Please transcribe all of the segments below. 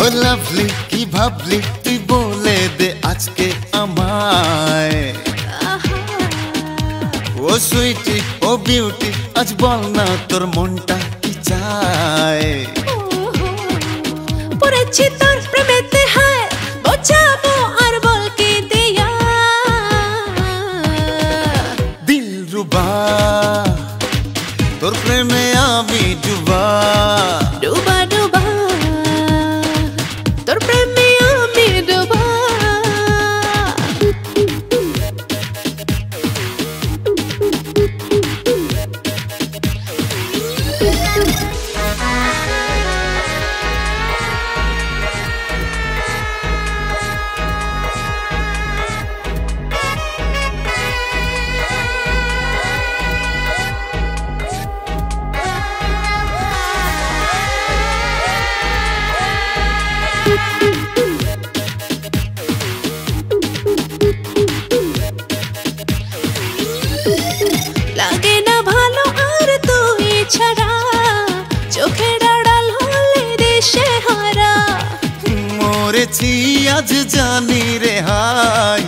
ও lovely কি ভাবলি তুই বলে দে আজকে আমায়। ও সুইটি ও বিউটি আজ বল না তোর মনটা কি চায়। পড়েছি তোর প্রেমেতে হায় বোঝাবো আর বল কি দিয়া। দিলরুবা তোর প্রেমে আমি ডুবা। ডুবা ডুবা তোর প্রেমে আমি ডুবা। লাগে না ভালো আর তুই ছাড়া চোখের আড়াল হলে দেশে হারা। মরেছি আজ জানি রে হাই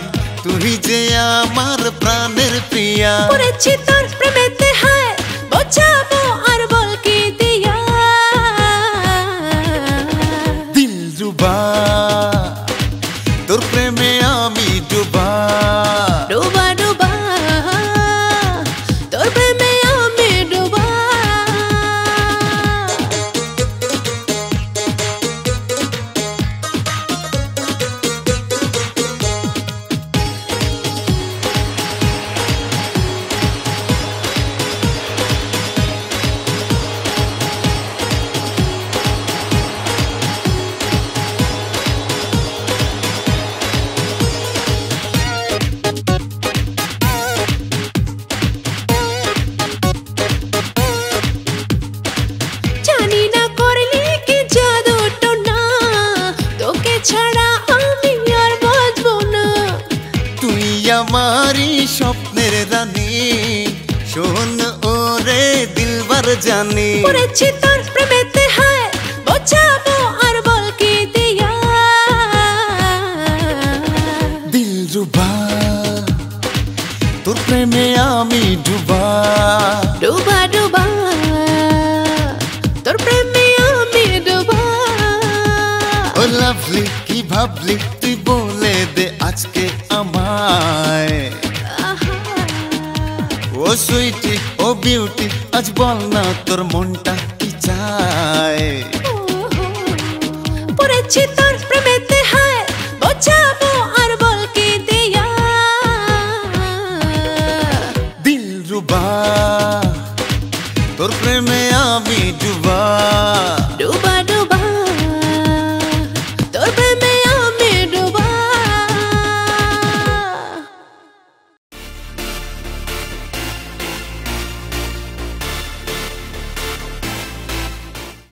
তুই যে আমার প্রাণের প্রিয়া। পড়েছি তোর প্রেমেতে হায় বোঝাবো আর বল কি দিয়া। দিলরুবা তোর প্রেমে আমি ডুবা। ডুবা ডুবা তোর প্রেমে আমি ডুবা। জানি না করলি কি জাদু টোনা তোকে ছাড়া আমি আর বাঁচবো না। তুই আমারই স্বপ্নের রানী শোন ওরে দিলবার জানি। পড়েছি তোর প্রেমেতে হায় বোঝাবো আর বল কি দিয়া। দিলরুবা তোর প্রেমে আমি ডুবা। ডুবা ডুবা তোর প্রেমে আমি ডুবা। ও লাভলি কি ভাবলি তুই বলে দে আজকে আমায়। ও সুইটি ও বিউটি আজ বল না তোর মনটা কি চায়। পড়েছি তোর প্রেমেতে হায় বোঝাবো আর বল কি দিয়া। দিলরুবা তোর প্রেমে আমি ডুবা।